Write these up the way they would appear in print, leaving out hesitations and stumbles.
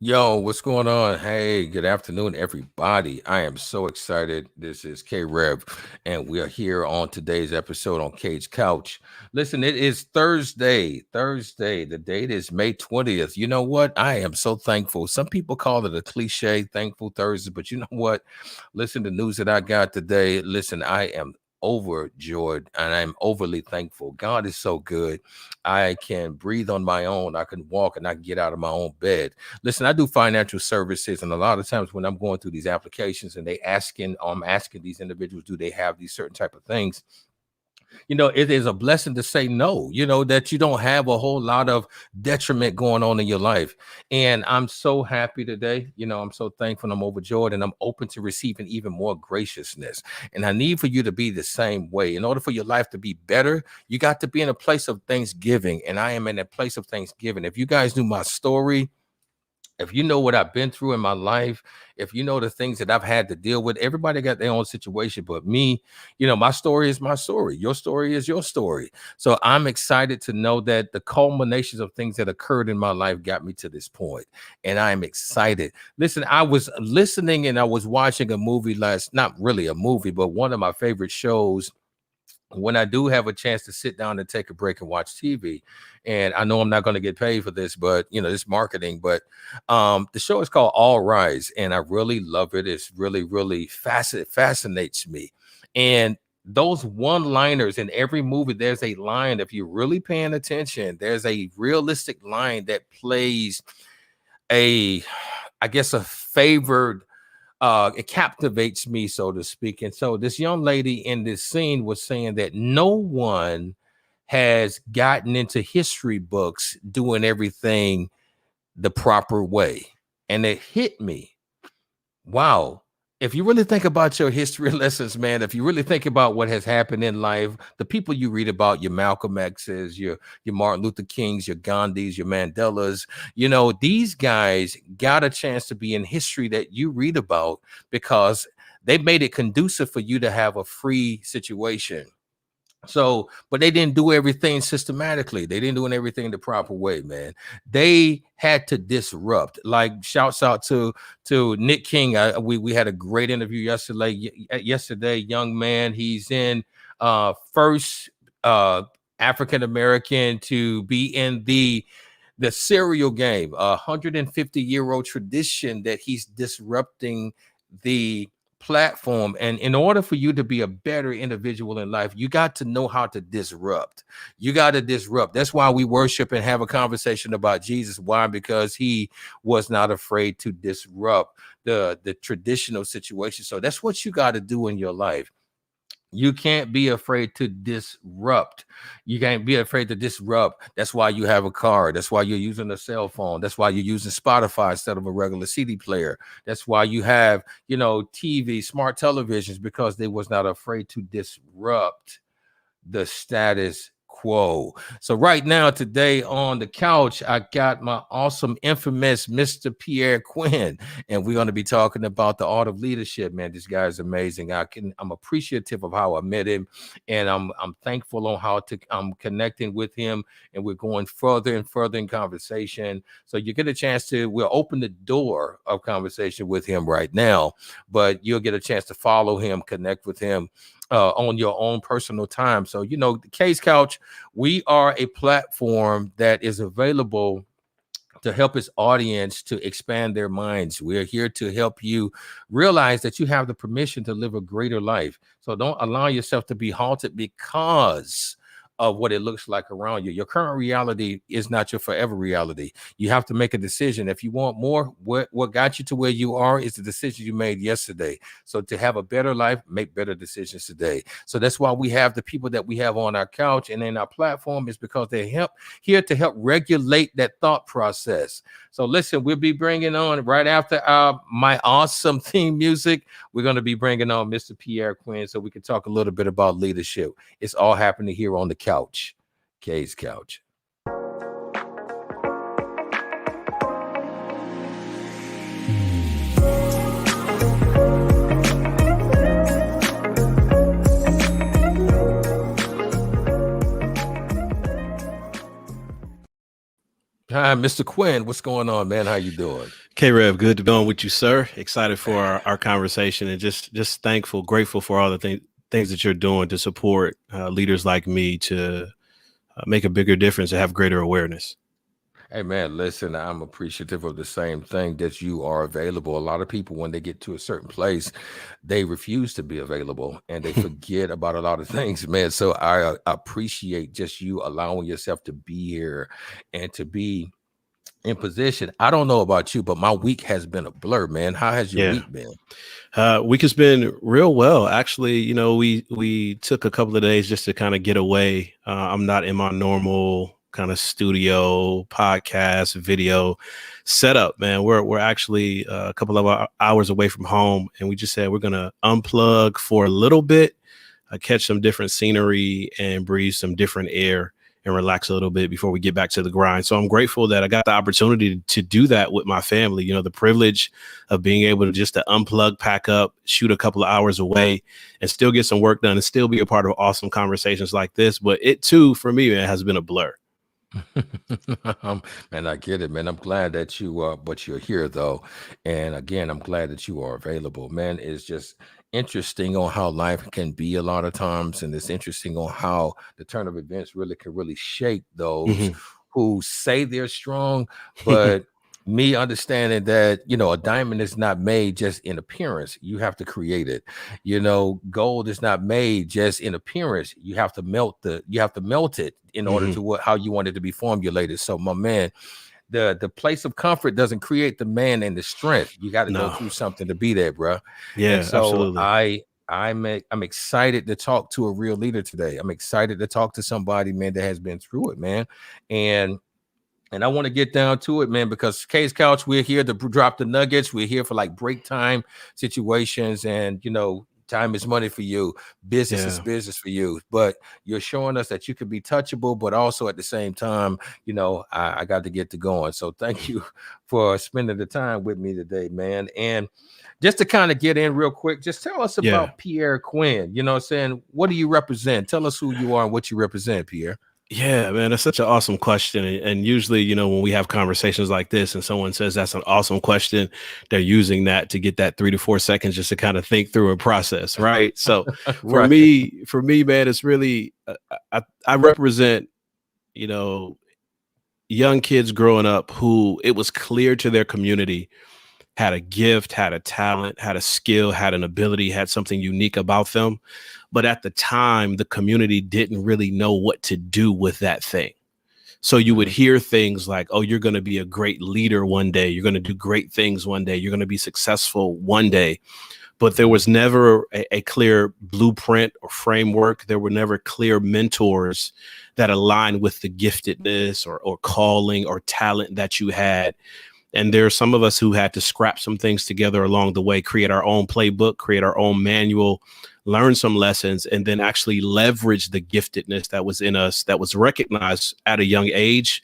Yo, what's going on? Hey, good afternoon, everybody. I am so excited. This is K Rev, and we are here on today's episode on Kouch. Listen, it is Thursday. Thursday. The date is May 20th. You know what? I am so thankful. Some people call it a cliche, thankful Thursday, but you know what? Listen, the news that I got today. Listen, I am overjoyed and I'm overly thankful. God is so good. I can breathe on my own. I can walk and I can get out of my own bed. Listen, I do financial services, and a lot of times when I'm going through these applications and I'm asking these individuals, do they have these certain type of things? It is a blessing to say no, that you don't have a whole lot of detriment going on in your life. And I'm so happy today. I'm so thankful. I'm overjoyed and I'm open to receiving even more graciousness. And I need for you to be the same way. In order for your life to be better, you got to be in a place of thanksgiving. And I am in a place of thanksgiving. If you guys knew my story, if you know what I've been through in my life, if you know the things that I've had to deal with, everybody got their own situation. But me, my story is my story. Your story is your story. So I'm excited to know that the culminations of things that occurred in my life got me to this point. And I'm excited. Listen, I was listening and I was watching a movie not really a movie, but one of my favorite shows when I do have a chance to sit down and take a break and watch TV. And I know I'm not going to get paid for this, but this marketing. But the show is called All Rise, and I really love it. It's really, really fascinates me. And those one-liners in every movie, there's a line, if you're really paying attention, there's a realistic line that plays I guess, a favored it captivates me, so to speak. And so this young lady in this scene was saying that no one has gotten into history books doing everything the proper way. And it hit me. Wow. If you really think about your history lessons, man, if you really think about what has happened in life, the people you read about, your Malcolm X's, your Martin Luther Kings, your Gandhis, your Mandelas, these guys got a chance to be in history that you read about because they made it conducive for you to have a free situation. So, but they didn't do everything systematically. They didn't do everything the proper way, man. They had to disrupt. Like, shouts out to Nick King. We had a great interview yesterday. Young man, he's in first African American to be in the cereal game, 150-year-old tradition that he's disrupting the platform. And in order for you to be a better individual in life, you got to know how to disrupt. You got to disrupt. That's why we worship and have a conversation about Jesus. Why? Because he was not afraid to disrupt the traditional situation. So that's what you got to do in your life. You can't be afraid to disrupt. You can't be afraid to disrupt. That's why you have a car. That's why you're using a cell phone. That's why you're using Spotify instead of a regular CD player. That's why you have, TV, smart televisions, because they was not afraid to disrupt the status quo. So right now, today on the couch, I got my awesome, infamous Mr. Pierre Quinn, and we're going to be talking about the art of leadership. Man, this guy is amazing. I'm appreciative of how I met him, and I'm thankful on how I'm connecting with him, and we're going further and further in conversation. So you get a chance we'll open the door of conversation with him right now, but you'll get a chance to follow him, connect with him on your own personal time. So, the Kouch, we are a platform that is available to help its audience to expand their minds. We're here to help you realize that you have the permission to live a greater life. So don't allow yourself to be halted because of what it looks like around you. Your current reality is not your forever reality. You have to make a decision. If you want more, what got you to where you are is the decision you made yesterday. So to have a better life, make better decisions today. So that's why we have the people that we have on our couch and in our platform, is because they're here to help regulate that thought process. So listen, we'll be bringing on right after my awesome theme music. We're going to be bringing on Mr. Pierre Quinn so we can talk a little bit about leadership. It's all happening here on the couch. K's Couch. Hi, Mr. Quinn. What's going on, man? How you doing? K-Rev, good to be on with you, sir. Excited for our conversation and just thankful, grateful for all the things that you're doing to support leaders like me to make a bigger difference and have greater awareness. Hey man, listen, I'm appreciative of the same thing that you are available. A lot of people, when they get to a certain place, they refuse to be available and they forget about a lot of things, man. So I appreciate just you allowing yourself to be here and to be in position. I don't know about you, but my week has been a blur, man. How has your Yeah. week been? Week has been real well. Actually, we took a couple of days just to kind of get away. I'm not in my normal kind of studio podcast video setup, man. We're actually a couple of hours away from home, and we just said we're gonna unplug for a little bit, catch some different scenery, and breathe some different air and relax a little bit before we get back to the grind. So I'm grateful that I got the opportunity to do that with my family. The privilege of being able to just to unplug, pack up, shoot a couple of hours away and still get some work done and still be a part of awesome conversations like this. But it too, for me, man, has been a blur. Man, I get it, man. I'm glad that but you're here though. And again, I'm glad that you are available. Man, it's just interesting on how life can be a lot of times. And it's interesting on how the turn of events really can really shake those Mm-hmm. who say they're strong, but me understanding that, a diamond is not made just in appearance. You have to create it. Gold is not made just in appearance. You have to melt it in order Mm-hmm. to how you want it to be formulated. So my man, the place of comfort doesn't create the man and the strength. You got to go No. through something to be there, bro. And Yeah, so absolutely. I'm excited to talk to a real leader today. I'm excited to talk to somebody, man, that has been through it, man. And I want to get down to it, man, because Kouch, we're here to drop the nuggets. We're here for like break time situations. And, time is money for you. Business is Yeah. business for you. But you're showing us that you can be touchable, but also at the same time, I got to get to going. So thank you for spending the time with me today, man. And just to kind of get in real quick, just tell us Yeah. about Pierre Quinn. You know what I'm saying? What do you represent? Tell us who you are and what you represent, Pierre. Yeah, man, that's such an awesome question. And usually, when we have conversations like this and someone says that's an awesome question, they're using that to get that 3 to 4 seconds just to kind of think through and process. Right. So for Right. me, for me, man, it's really, I represent, you know, young kids growing up who it was clear to their community had a gift, had a talent, had a skill, had an ability, had something unique about them. But at the time, the community didn't really know what to do with that thing. So you would Mhm. hear things like, oh, you're going to be a great leader one day. You're going to do great things one day. You're going to be successful one day. But there Mhm. was never a clear blueprint or framework. There were never clear mentors that aligned with the giftedness or calling or talent that you had. And there are some of us who had to scrap some things together along the way, create our own playbook, create our own manual, learn some lessons, and then actually leverage the giftedness that was in us that was recognized at a young age.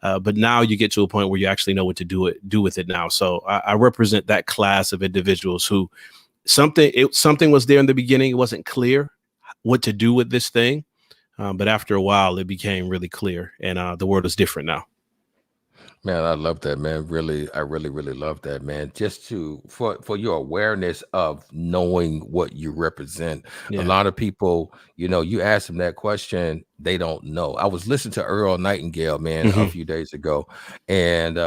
But now you get to a point where you actually know what to do with it now. So I represent that class of individuals who something was there in the beginning. It wasn't clear what to do with this thing. But after a while, it became really clear, and the world is different now. Man, I love that, man. Really, I really, really love that, man. Just for your awareness of knowing what you represent. A Yeah. lot of people, you ask them that question, they don't know. I was listening to Earl Nightingale, man, a Hmm. few days ago, and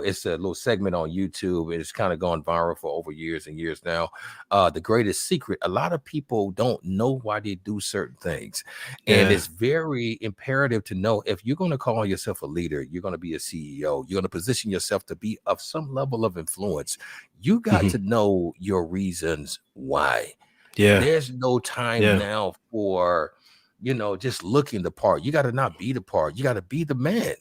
it's a little segment on YouTube. It's kind of gone viral for over years and years now. The greatest secret. A lot of people don't know why they do certain things. And Yeah. it's very imperative to know if you're going to call yourself a leader, you're going to be a CEO, you're going to position yourself to be of some level of influence. You got Hmm. to know your reasons why. Yeah. There's no time Yeah. now for, just looking the part. You got to not be the part. You got to be the man.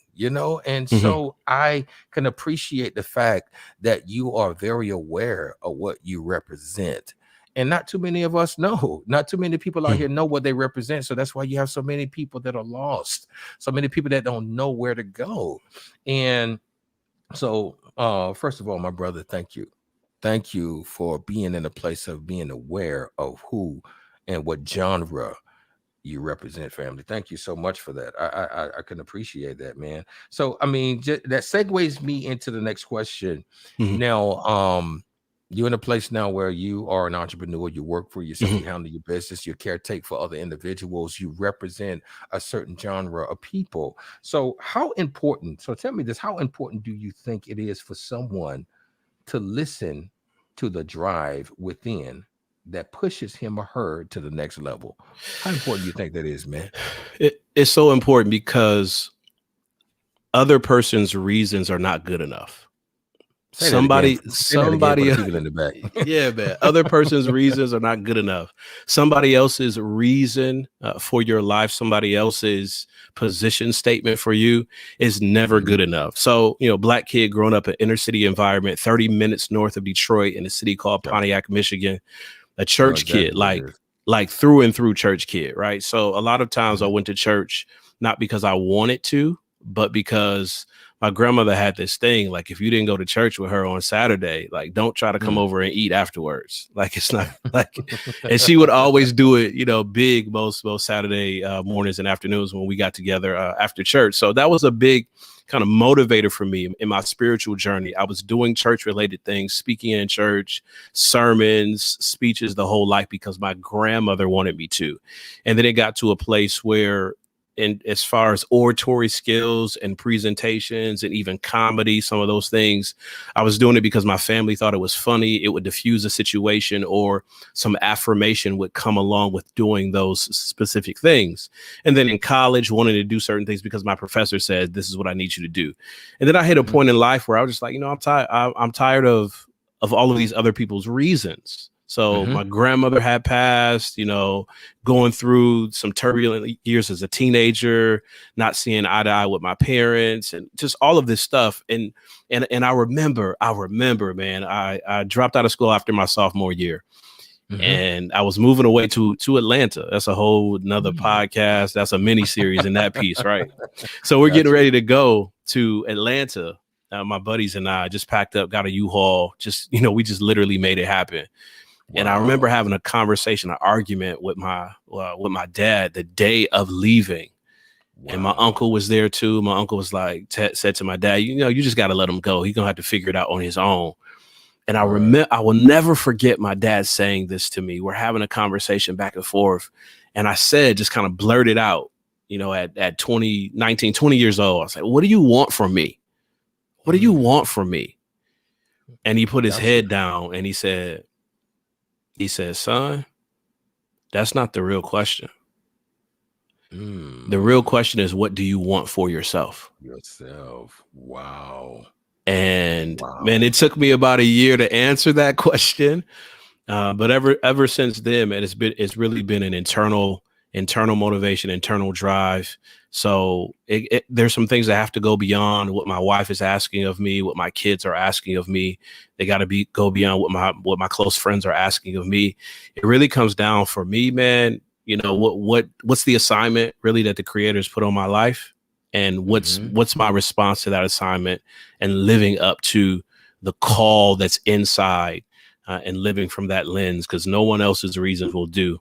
And Hmm. so I can appreciate the fact that you are very aware of what you represent. And not too many of us know. Not too many people out here know what they represent. So that's why you have so many people that are lost, so many people that don't know where to go. And so, first of all, my brother, thank you. Thank you for being in a place of being aware of who and what genre you represent, family. Thank you so much for that. I can appreciate that, man. So I mean, that segues me into the next question. Mhm. Now, you're in a place now where you are an entrepreneur. You work for yourself. Mhm. You handle your business. You caretake for other individuals. You represent a certain genre of people. So how important? So tell me this: how important do you think it is for someone to listen to the drive within that pushes him or her to the next level? How important do you think that is, man? It's so important because other person's reasons are not good enough. Say that again. Say that again for the Somebody, people in the back. yeah, man. Other person's reasons are not good enough. Somebody else's reason for your life, somebody else's position statement for you is never Mhm. good enough. So, black kid growing up in inner city environment, 30 minutes north of Detroit in a city called Yep. Pontiac, Michigan, a I know church kid, exactly what it is. like through and through church kid, right? So a lot of times I Mhm. went to church not because I wanted to, but because my grandmother had this thing, like if you didn't go to church with her on Saturday, like don't try to come Mm. over and eat afterwards. Like it's not like, and she would always do it, big most Saturday mornings and afternoons when we got together after church. So that was a big kind of motivator for me in my spiritual journey. I was doing church related things, speaking in church, sermons, speeches, the whole life because my grandmother wanted me to. And then it got to a place where, and as far as oratory skills and presentations and even comedy, some of those things, I was doing it because my family thought it was funny. It would diffuse a situation or some affirmation would come along with doing those specific things. And then in college, wanting to do certain things because my professor said, this is what I need you to do. And then I hit a Mhm. point in life where I was just like, I'm tired. I'm tired of all of these other people's reasons. So Mhm. my grandmother had passed, going through some turbulent years as a teenager, not seeing eye to eye with my parents and just all of this stuff. And I remember, man, I dropped out of school after my sophomore year Mhm. and I was moving away to Atlanta. That's a whole nother Mm. podcast. That's a mini series in that piece, right? So we're getting Gotcha. ready to go to Atlanta. My buddies and I just packed up, got a U-Haul. Just, we just literally made it happen. And I remember Wow. having a conversation, an argument with my dad the day of leaving. And my Wow. uncle was there too. My uncle was like, said to my dad, you just got to let him go. He's going to have to figure it out on his own. And Right. I will never forget my dad saying this to me. We're having a conversation back and forth. And I said, just kind of blurted out, at 19, 20 years old, I was like, what do you want from me? What do you Mm. want from me? And he put his Gotcha. head down and he said, son, that's not the real question. The real Mm. question is, what do you want for yourself? Yourself. Wow. And man, Wow. it took me about a year to answer that question. But ever since then, man, it's really been an internal motivation, internal drive. So there's some things that have to go beyond what my wife is asking of me, what my kids are asking of me. They got to go beyond what my close friends are asking of me. It really comes down for me, man. What's the assignment really that the creators put on my life, and Mhm. what's my response to that assignment, and living up to the call that's inside. And living from that lens, because no one else's reasons will do.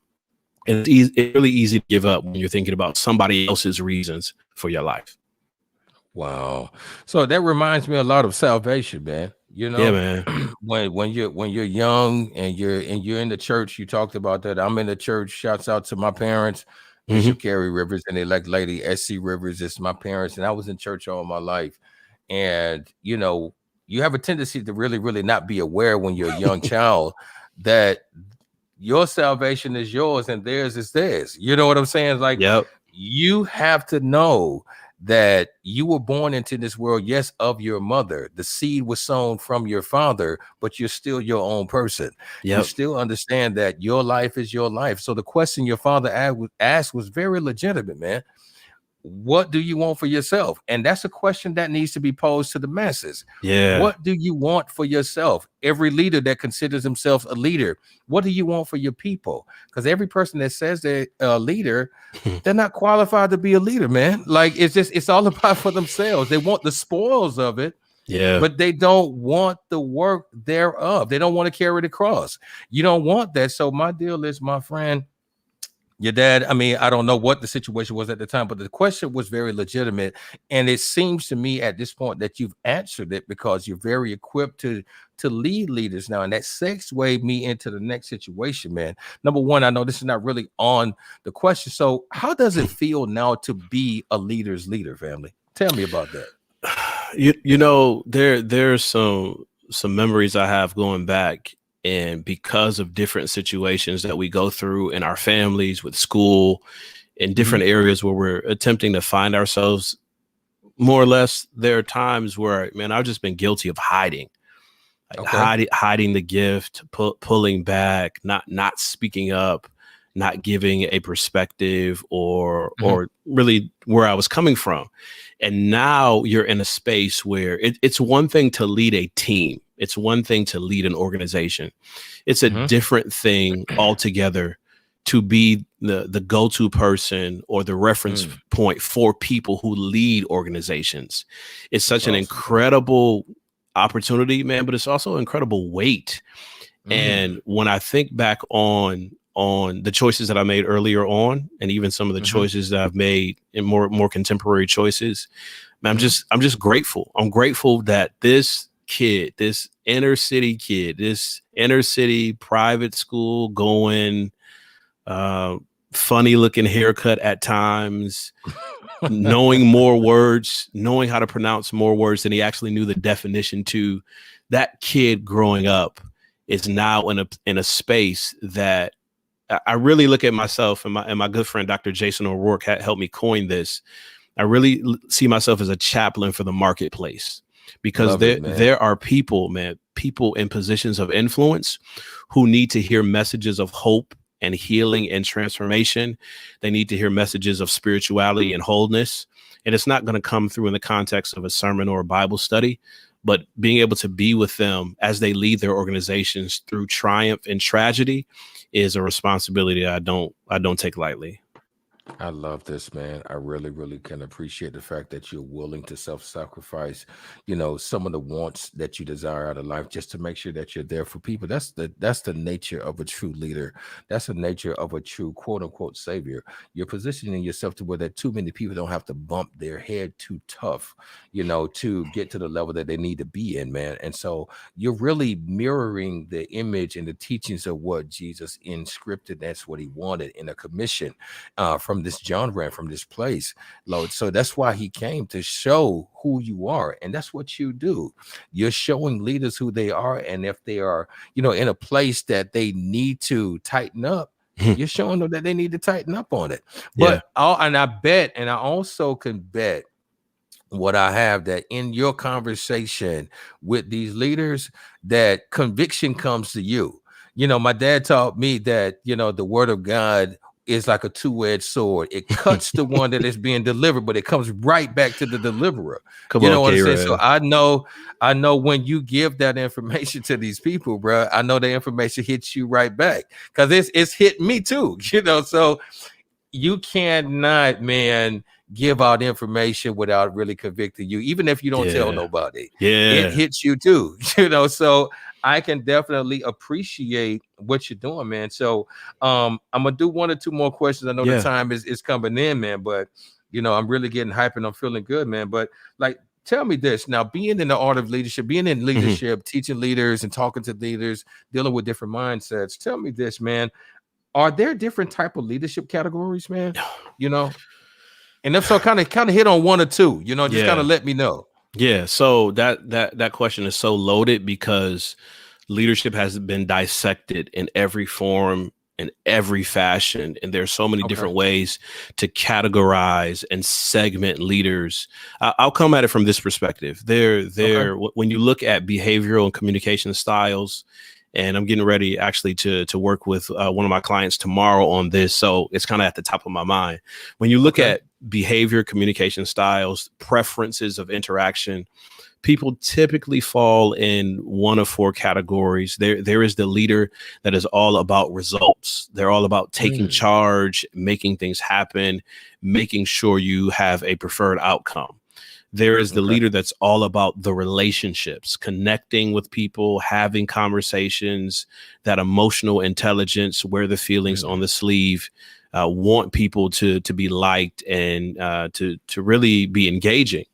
And it's really easy to give up when you're thinking about somebody else's reasons for your life. Wow. So that reminds me a lot of salvation, man. Yeah, man. When you're young and you're in the church, you talked about that. I'm in the church. Shouts out to my parents, Mm-hmm. Bishop Carrie Rivers and elect lady SC Rivers. It's my parents, and I was in church all my life. And you have a tendency to really, really not be aware when you're a young child that your salvation is yours and theirs is theirs. You know what I'm saying? Like Yep. you have to know that you were born into this world, yes, of your mother. The seed was sown from your father, but you're still your own person. You Yep. still understand that your life is your life. So the question your father asked was very legitimate, man. What do you want for yourself? And that's a question that needs to be posed to the masses. Yeah. What do you want for yourself? Every leader that considers himself a leader, what do you want for your people? Because every person that says they're a leader, they're not qualified to be a leader, man. Like it's all about for themselves. They want the spoils of it, Yeah. but they don't want the work thereof. They don't want to carry the cross. You don't want that. So my deal is, my friend, Your dad, I mean, I don't know what the situation was at the time, but the question was very legitimate. And it seems to me at this point that you've answered it because you're very equipped to lead leaders now. And that segue me into the next situation, man. Number one, I know this is not really on the question. So how does it feel now to be a leader's leader, family? Tell me about that. You know, there's some memories I have going back, and because of different situations that we go through in our families, with school, in different areas where we're attempting to find ourselves, more or less, there are times where, man, I've just been guilty of hiding, like Okay. hiding the gift, pulling back, not speaking up, not giving a perspective, or really where I was coming from. And now you're in a space where it's one thing to lead a team. It's one thing to lead an organization. It's a different thing altogether to be the go-to person or the reference point for people who lead organizations. It's such an incredible opportunity, man, but it's also incredible weight. And when I think back on the choices that I made earlier on, and even some of the choices that I've made in more contemporary choices, man, I'm just grateful. I'm grateful that this kid, this inner city kid, this inner city private school going, funny looking haircut at times, knowing more words, knowing how to pronounce more words than he actually knew the definition to. That kid growing up is now in a space that I really look at myself, and my good friend, Dr. Jason O'Rourke, helped me coin this. I really see myself as a chaplain for the marketplace, because there are people, man, people in positions of influence who need to hear messages of hope and healing and transformation. They need to hear messages of spirituality and wholeness. And it's not going to come through in the context of a sermon or a Bible study, but being able to be with them as they lead their organizations through triumph and tragedy is a responsibility I don't take lightly. I love this, man. I really, really can appreciate the fact that you're willing to self-sacrifice, some of the wants that you desire out of life just to make sure that you're there for people. That's the nature of a true leader. That's the nature of a true quote unquote savior. You're positioning yourself to where that too many people don't have to bump their head too tough, to get to the level that they need to be in, man. And so you're really mirroring the image and the teachings of what Jesus inscripted. That's what he wanted in a commission from this genre, from this place, Lord. So that's why he came, to show who you are. And that's what you do. You're showing leaders who they are. And if they are, in a place that they need to tighten up, you're showing them that they need to tighten up on it. But and I also can bet what I have, that in your conversation with these leaders, that conviction comes to you. My dad taught me that, the word of God is like a two-edged sword. It cuts the one that is being delivered, but it comes right back to the deliverer. Come You on, know what I'm saying? So K-Rev. I know when you give that information to these people, bro, I know the information hits you right back, because it's hit me too. So you cannot, man, give out information without really convicting you, even if you don't tell nobody. It hits you too. So I can definitely appreciate what you're doing, man. So I'm gonna do one or two more questions. I know the time is coming in, man, but I'm really getting hyped and I'm feeling good, man. But like, tell me this now, being in the art of leadership, being in leadership, teaching leaders and talking to leaders, dealing with different mindsets. Tell me this, man. Are there different type of leadership categories, man? And if so, kind of hit on one or two, just kind of let me know. Yeah. So that question is so loaded, because leadership has been dissected in every form, in every fashion, and there's so many different ways to categorize and segment leaders. I'll come at it from this perspective. When you look at behavioral and communication styles, and I'm getting ready actually to work with one of my clients tomorrow on this, so it's kind of at the top of my mind. When you look at behavior, communication styles, preferences of interaction, people typically fall in one of four categories. There is the leader that is all about results. They're all about taking charge, making things happen, making sure you have a preferred outcome. There is the leader that's all about the relationships, connecting with people, having conversations, that emotional intelligence, wear the feelings on the sleeve. want people to be liked and to really be engaging.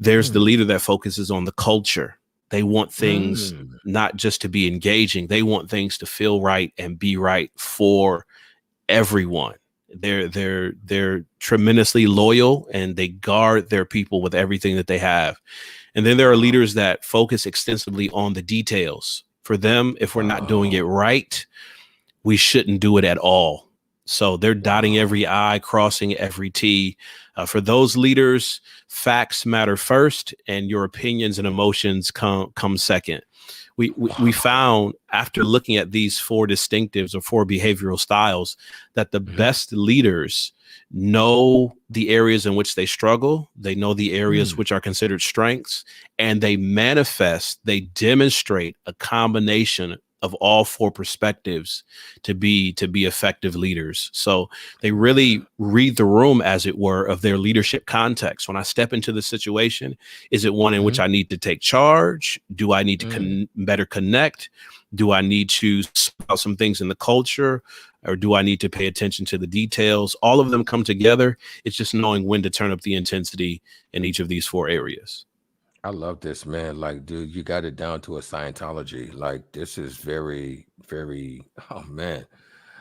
There's the leader that focuses on the culture. They want things not just to be engaging. They want things to feel right and be right for everyone. They're tremendously loyal, and they guard their people with everything that they have. And then there are leaders that focus extensively on the details. For them, if we're not doing it right, we shouldn't do it at all. So they're dotting every I, crossing every T. For those leaders, facts matter first, and your opinions and emotions come second. We found, after looking at these 4 distinctives or 4 behavioral styles, that the best leaders know the areas in which they struggle. They know the areas which are considered strengths, and they demonstrate a combination of all 4 perspectives to be effective leaders. So they really read the room, as it were, of their leadership context. When I step into the situation, is it one in which I need to take charge? Do I need to better connect? Do I need to spell some things in the culture, or do I need to pay attention to the details? All of them come together. It's just knowing when to turn up the intensity in each of these 4 areas. I love this, man. Like, dude, you got it down to a Scientology. Like, this is very, very, oh man.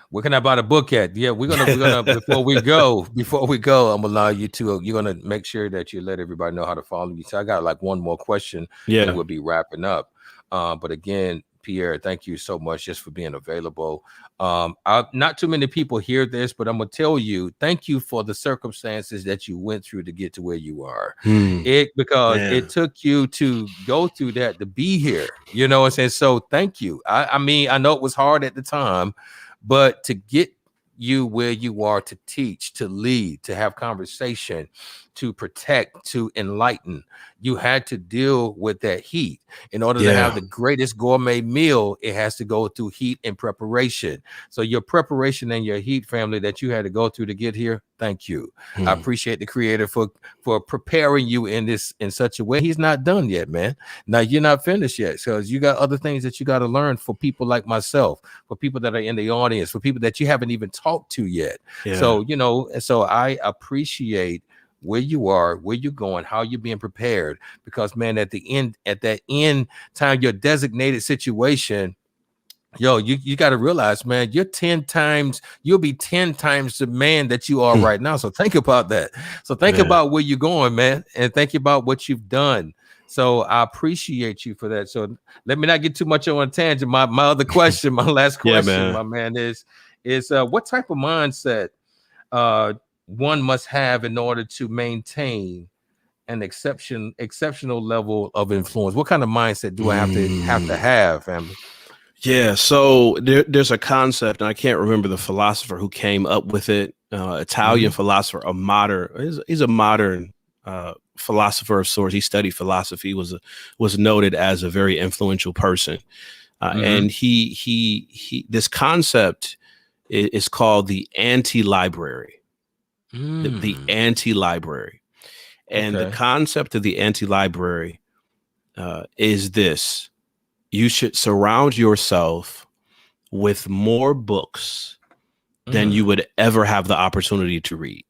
Where can I buy the book at? Yeah, we're gonna before we go, I'm gonna allow you to, you're gonna make sure that you let everybody know how to follow you. So I got like one more question, and we'll be wrapping up. But again, Pierre, thank you so much just for being available. Not too many people hear this, but I'm gonna tell you, thank you for the circumstances that you went through to get to where you are. Because it took you to go through that to be here. You know what I'm saying? So thank you. I mean, I know it was hard at the time, but to get you where you are, to teach, to lead, to have conversation, to protect, to enlighten, you had to deal with that heat. In order to have the greatest gourmet meal, it has to go through heat and preparation. So your preparation and your heat, family, that you had to go through to get here, thank you. I appreciate the creator for preparing you in such a way. He's not done yet, man. Now you're not finished yet, because you got other things that you got to learn, for people like myself, for people that are in the audience, for people that you haven't even talked to yet. So, you know, so I appreciate where you are, where you're going, how you're being prepared, because man, at that end time, your designated situation, yo, you got to realize, man, you'll be 10 times the man that you are right now. So think about that. So think about where you're going, man, and think about what you've done. So I appreciate you for that. So let me not get too much on a tangent. My other question, my last question, my man, is what type of mindset one must have in order to maintain an exceptional level of influence? What kind of mindset do I have to have, family? Yeah, so there's a concept, and I can't remember the philosopher who came up with it. Italian philosopher, he's a modern philosopher of sorts. He studied philosophy, was noted as a very influential person, and he this concept is called the anti-library. The anti-library. And the concept of the anti-library is this: you should surround yourself with more books than you would ever have the opportunity to read.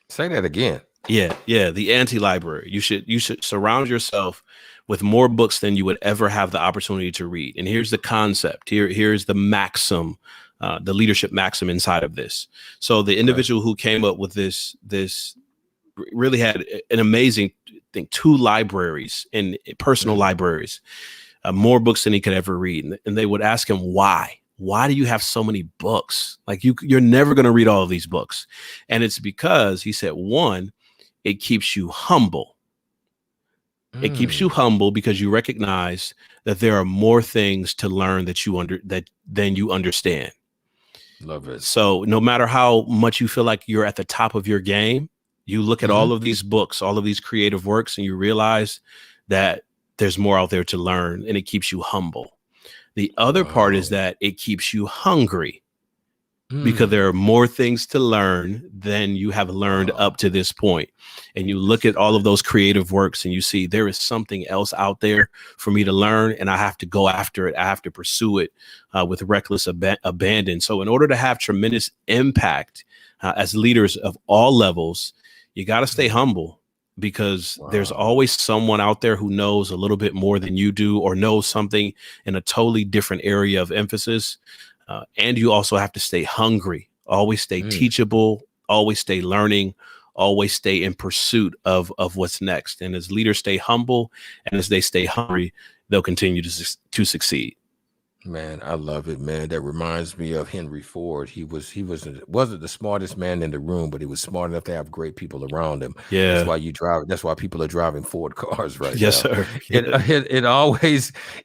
Say that again. Yeah, the anti-library. You should surround yourself with more books than you would ever have the opportunity to read. And here's the concept. Here's the maxim, the leadership maxim inside of this. So the individual who came up with this really had an amazing thing, 2 libraries, in personal libraries, more books than he could ever read. And they would ask him, why do you have so many books? Like you're never going to read all of these books. And it's because, he said, 1, it keeps you humble. It keeps you humble because you recognize that there are more things to learn than you understand. Love it. So no matter how much you feel like you're at the top of your game, you look at all of these books, all of these creative works, and you realize that there's more out there to learn, and it keeps you humble. The other part is that it keeps you hungry. because Mm. there are more things to learn than you have learned Oh, up to this point. And you look that's at all of good. those creative works and you see there is something else out there for me to learn, and I have to go after it. I have to pursue it with reckless abandon. So, in order to have tremendous impact as leaders of all levels, you got to stay Mm. humble, because there's Wow. always someone out there who knows a little bit more than you do, or knows something in a totally different area of emphasis. And you also have to stay hungry, always stay Mm. teachable, always stay learning, always stay in pursuit of what's next. And as leaders stay humble and as they stay hungry, they'll continue to succeed. Man, I love it, man. That reminds me of Henry Ford. Wasn't the smartest man in the room, but he was smart enough to have great people around him. That's Yeah. why you drive. That's why people are driving Ford cars right Yes, now. sir. It Yeah.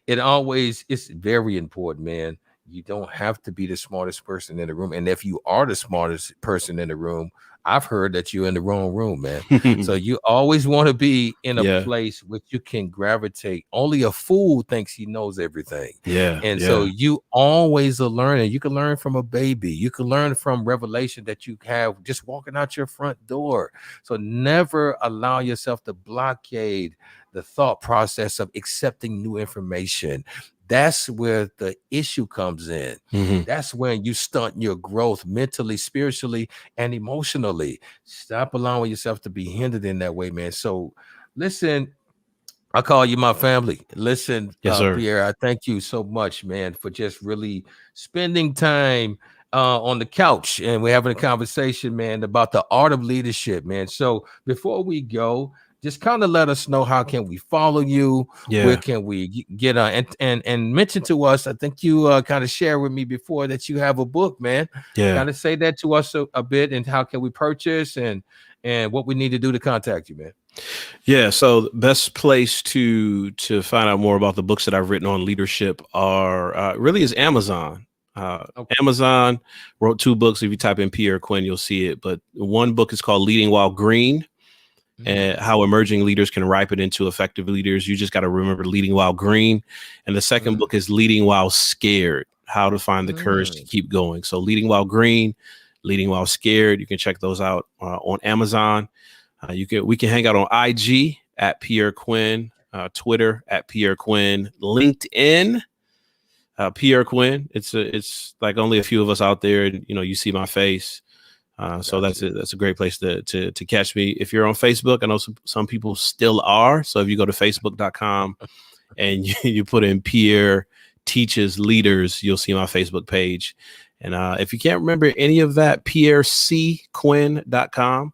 it always it's very important, man. You don't have to be the smartest person in the room, and if you are the smartest person in the room, I've heard that you're in the wrong room, man. So you always want to be in a Yeah. place which you can gravitate. Only a fool thinks he knows everything. Yeah. And so Yeah. you always are learning. You can learn from a baby. You can learn from revelation that you have just walking out your front door. So never allow yourself to blockade the thought process of accepting new information. That's where the issue comes in. Hmm. That's when you stunt your growth mentally, spiritually, and emotionally. Stop allowing yourself to be hindered in that way, man. So listen, I call you my family. Listen, Yes, sir. Pierre, I thank you so much, man, for just really spending time on the couch, and we're having a conversation, man, about the art of leadership, man. So before we go, just kind of let us know, how can we follow you? Where Yeah. can we get and mention to us? I think you kind of shared with me before that you have a book, man. Yeah. Kind of say that to us a bit, and how can we purchase and what we need to do to contact you, man. Yeah, so the best place to find out more about the books that I've written on leadership are really is Amazon. Uh, Okay. Amazon wrote two books. If you type in Pierre Quinn, you'll see it. But one book is called Leading While Green, and Mm, how emerging leaders can ripen into effective leaders. You just got to remember leading while green. And the second mm, book is Leading While Scared, how to find the courage to mm. keep going. So Leading While Green, Leading While Scared. You can check those out on Amazon. We can hang out on IG at Pierre Quinn, Twitter at Pierre Quinn, LinkedIn. Pierre Quinn. It's like only a few of us out there. And, you see my face. So Got that's you. it. That's a great place to catch me. If you're on Facebook, I know some people still are. So if you go to facebook.com and you put in Pierre Teaches Leaders, you'll see my Facebook page. And if you can't remember any of that, pierrecquinn.com,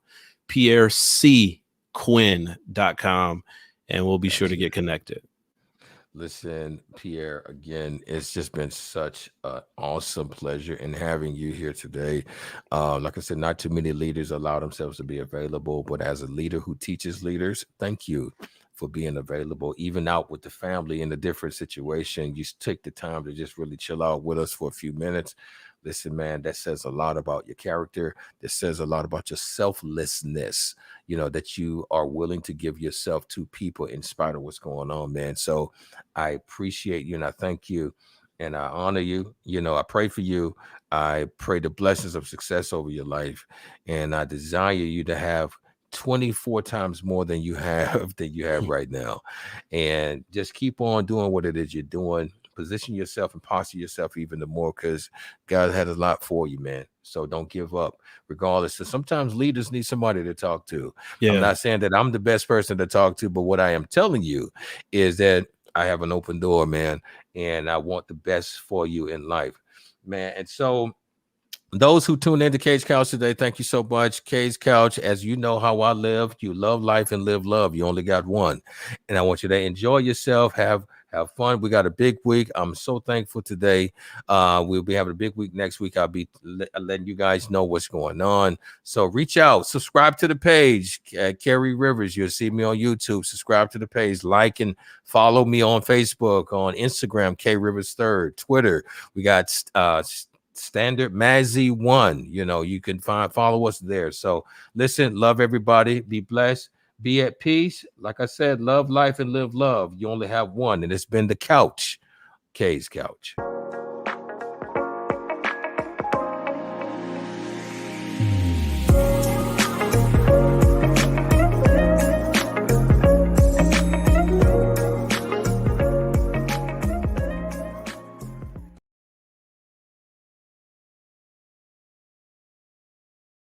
pierrecquinn.com, and we'll be sure Got to you. get connected. Listen, Pierre, again, it's just been such an awesome pleasure in having you here today. Like I said, not too many leaders allow themselves to be available, but as a leader who teaches leaders, thank you for being available, even out with the family in a different situation. You take the time to just really chill out with us for a few minutes. Listen, man, that says a lot about your character. That says a lot about your selflessness, that you are willing to give yourself to people in spite of what's going on, man. So I appreciate you and I thank you and I honor you. I pray for you. I pray the blessings of success over your life. And I desire you to have 24 times more than you have right now. And just keep on doing what it is you're doing. Position yourself and posture yourself even the more, because God had a lot for you, man. So don't give up, regardless. So sometimes leaders need somebody to talk to. I'm Yeah. not saying that I'm the best person to talk to, but what I am telling you is that I have an open door, man, and I want the best for you in life, man. And so those who tune into Cage Couch today, thank you so much. Cage Couch, as you know how I live, you love life and live love. You only got one. And I want you to enjoy yourself, have fun. We got a big week. I'm so thankful today. We'll be having a big week next week. I'll be letting you guys know what's going on. So reach out, subscribe to the page, Kerry Rivers. You'll see me on YouTube. Subscribe to the page, like and follow me on Facebook, on Instagram, K Rivers Third, Twitter. We got Standard Mazzy One. You can follow us there. So listen, love everybody, be blessed, be at peace. Like I said, love life and live love. You only have one, and it's been the Couch, K's Couch.